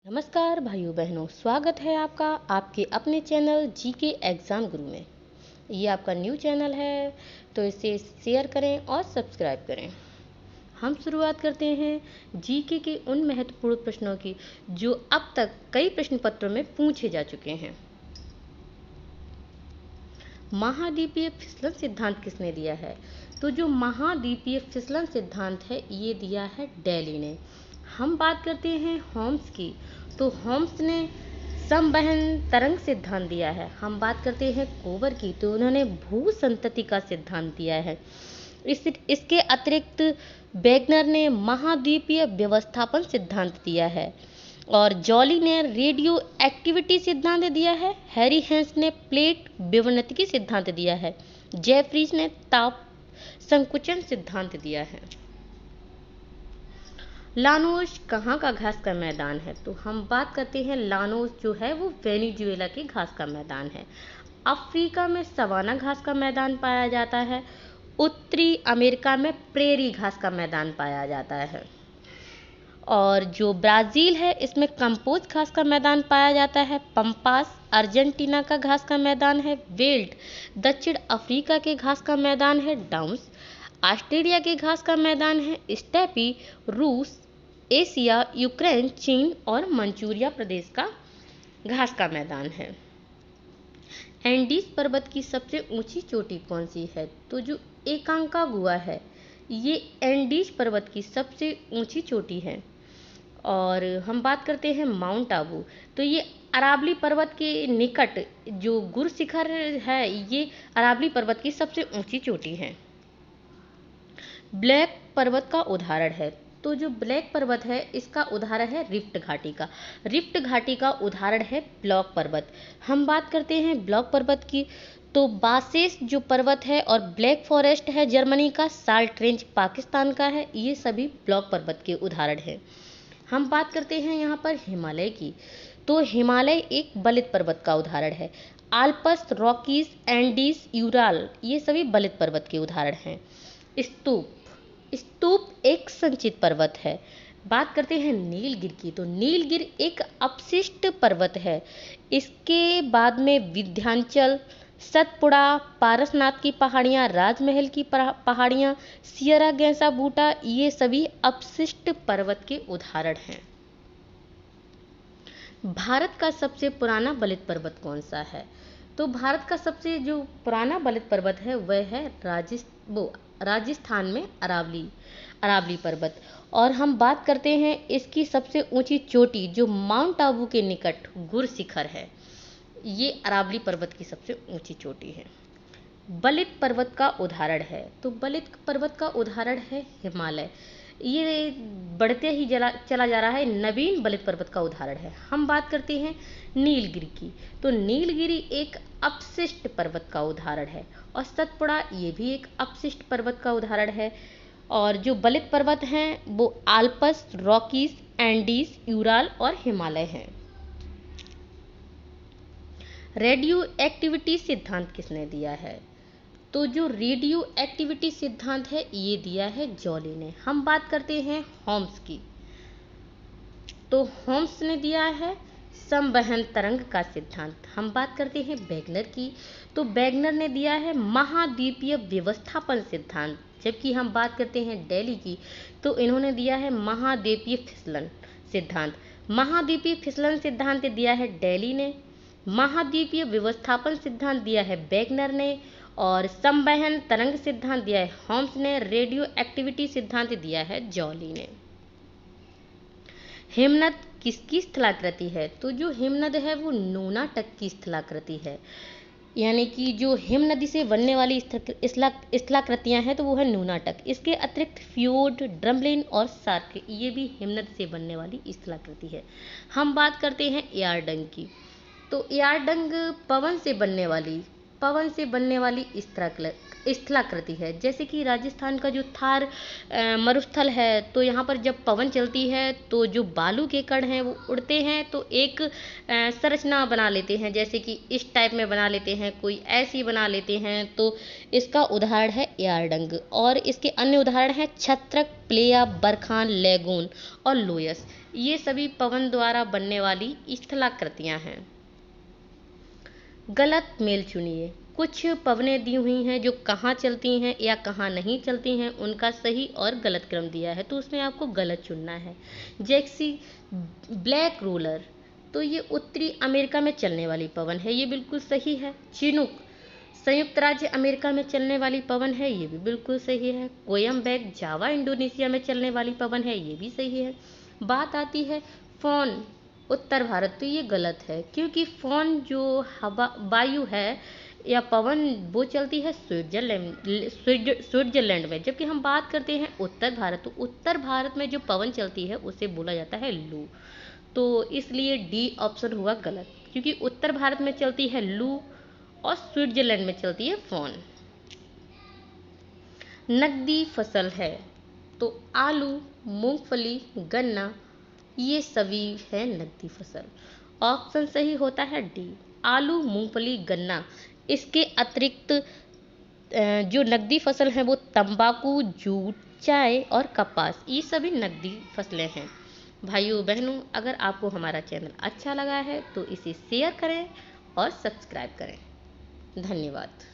नमस्कार भाइयों बहनों, स्वागत है आपका आपके अपने चैनल जीके एग्ज़ाम गुरु में। ये आपका न्यू चैनल है तो इसे शेयर करें और सब्सक्राइब करें। हम शुरुआत करते हैं जीके के उन महत्वपूर्ण प्रश्नों की जो अब तक कई प्रश्न पत्रों में पूछे जा चुके हैं। महाद्वीपीय फिसलन सिद्धांत किसने दिया है? तो जो महाद्वीपीय फिसलन सिद्धांत है ये दिया है डेली ने। हम बात करते हैं होम्स की, तो होम्स ने समवहन तरंग सिद्धांत दिया है। हम बात करते हैं कोवर की, तो उन्होंने भू संतति का सिद्धांत दिया है। इसके अतिरिक्त वेगनर ने महाद्वीपीय व्यवस्थापन सिद्धांत दिया है और जॉली ने रेडियो एक्टिविटी सिद्धांत दिया है। हैरी हेंस ने प्लेट विवर्तनिकी सिद्धांत दिया है। जेफरीज ने ताप संकुचन सिद्धांत दिया है। लानोस कहाँ का घास का मैदान है? तो हम बात करते हैं लानोस जो है वो वेनेजुएला के घास का मैदान है। अफ्रीका में सवाना घास का मैदान पाया जाता है। उत्तरी अमेरिका में प्रेरी घास का मैदान पाया जाता है। और जो ब्राज़ील है इसमें कंपोज घास का मैदान पाया जाता है। पंपास अर्जेंटीना का घास का मैदान है। वेल्ड दक्षिण अफ्रीका के घास का मैदान है। डाउन्स ऑस्ट्रेलिया के घास का मैदान है। स्टेपी रूस, एशिया, यूक्रेन, चीन और मंचूरिया प्रदेश का घास का मैदान है। एंडीज पर्वत की सबसे ऊंची चोटी कौन सी है? तो जो एकांकागुआ है ये एंडीज पर्वत की सबसे ऊंची चोटी है। और हम बात करते हैं माउंट आबू, तो ये अरावली पर्वत के निकट जो गुर शिखर है ये अरावली पर्वत की सबसे ऊंची चोटी है। ब्लैक पर्वत का उदाहरण है, तो जो ब्लैक पर्वत है इसका उदाहरण है रिफ्ट घाटी का। रिफ्ट घाटी का उदाहरण है ब्लॉक पर्वत। हम बात करते हैं ब्लॉक पर्वत की, तो बासेस जो पर्वत है और ब्लैक फॉरेस्ट है जर्मनी का, साल्ट रेंज पाकिस्तान का है, ये सभी ब्लॉक पर्वत के उदाहरण हैं। हम बात करते हैं यहाँ पर हिमालय की, तो हिमालय एक बलित पर्वत का उदाहरण है। आल्पस, रॉकीज, एंडीज, यूराल ये सभी बलित पर्वत के उदाहरण हैं। स्तूप स्तूप एक संचित पर्वत है। बात करते हैं नीलगिर की, तो नीलगिर एक अपशिष्ट पर्वत है। इसके बाद में विंध्याचल, सतपुड़ा, पारसनाथ की पहाड़ियाँ, राजमहल की पहाड़ियाँ, सियरा गैसा बूटा ये सभी अपशिष्ट पर्वत के उदाहरण हैं। भारत का सबसे पुराना बलित पर्वत कौन सा है? तो भारत का सबसे जो पुराना बलित पर्वत है वह है राजस्थान में अरावली पर्वत। और हम बात करते हैं इसकी सबसे ऊंची चोटी जो माउंट आबू के निकट गुर शिखर है, ये अरावली पर्वत की सबसे ऊंची चोटी है। बलित पर्वत का उदाहरण है, तो बलित पर्वत का उदाहरण है हिमालय। ये बढ़ते ही चला जा रहा है, नवीन बलित पर्वत का उदाहरण है। हम बात करते हैं नीलगिरी की, तो नीलगिरी एक अपशिष्ट पर्वत का उदाहरण है। और सतपुड़ा ये भी एक अपशिष्ट पर्वत का उदाहरण है। और जो बलित पर्वत हैं वो आल्पस, रॉकीज, एंडीज, यूराल और हिमालय हैं। रेडियो एक्टिविटी सिद्धांत किसने दिया है? तो जो रेडियो एक्टिविटी सिद्धांत है ये दिया है जॉली ने। हम बात करते हैं होम्स की, तो होम्स ने दिया है समवहन तरंग का सिद्धांत। हम बात करते हैं वेगनर की, तो वेगनर ने दिया है महाद्वीपीय व्यवस्थापन सिद्धांत। जबकि हम बात करते हैं डेली की, तो इन्होंने दिया है महाद्वीपीय फिसलन सिद्धांत। महाद्वीपीय फिसलन सिद्धांत दिया है डेली ने, महाद्वीपीय व्यवस्थापन सिद्धांत दिया है वेगनर ने, और समवहन तरंग सिद्धांत दिया है होम्स ने, रेडियो एक्टिविटी सिद्धांत दिया है जॉली ने। हिमनद किसकी स्थलाकृति है? तो जो हिमनद है वो नूना तट की स्थलाकृति है, यानी कि जो हिम नदी से बनने वाली स्थलाकृतियाँ हैं तो वो है नूना तट। इसके अतिरिक्त फ्योर्ड, ड्रमलिन और सार्क ये भी हिमनद से बनने वाली स्थलाकृति है। हम बात करते हैं यारडंग की, तो यारडंग पवन से बनने वाली स्थलाकृति है। जैसे कि राजस्थान का जो थार मरुस्थल है, तो यहाँ पर जब पवन चलती है तो जो बालू के कण हैं वो उड़ते हैं, तो एक संरचना बना लेते हैं, जैसे कि इस टाइप में बना लेते हैं, कोई ऐसी बना लेते हैं। तो इसका उदाहरण है यारडंग, और इसके अन्य उदाहरण हैं छत्रक, प्लेया, बरखान, लेगून और लोयस। ये सभी पवन द्वारा बनने वाली स्थलाकृतियां हैं। गलत मेल चुनिए। कुछ पवनें दी हुई हैं जो कहाँ चलती हैं या कहाँ नहीं चलती हैं, उनका सही और गलत क्रम दिया है, तो उसमें आपको गलत चुनना है। जैक्सी ब्लैक रोलर, तो ये उत्तरी अमेरिका में चलने वाली पवन है, ये बिल्कुल सही है। चिनूक संयुक्त राज्य अमेरिका में चलने वाली पवन है, ये भी बिल्कुल सही है। कोयम्बेक जावा इंडोनेशिया में चलने वाली पवन है, ये भी सही है। बात आती है फोन उत्तर भारत, तो ये गलत है, क्योंकि फोन जो हवा वायु है या पवन वो चलती है स्विट्जरलैंड में। जबकि हम बात करते हैं उत्तर भारत, तो उत्तर भारत में जो पवन चलती है उसे बोला जाता है लू। तो इसलिए डी ऑप्शन हुआ गलत, क्योंकि उत्तर भारत में चलती है लू और स्विट्जरलैंड में चलती है फोन। नकदी फसल है, तो आलू, मूंगफली, गन्ना, ये सभी है नकदी फसल। ऑप्शन सही होता है डी, आलू, मूंगफली, गन्ना। इसके अतिरिक्त जो नकदी फसल है वो तंबाकू, जूट, चाय और कपास, ये सभी नकदी फसलें हैं। भाइयों बहनों, अगर आपको हमारा चैनल अच्छा लगा है तो इसे शेयर करें और सब्सक्राइब करें। धन्यवाद।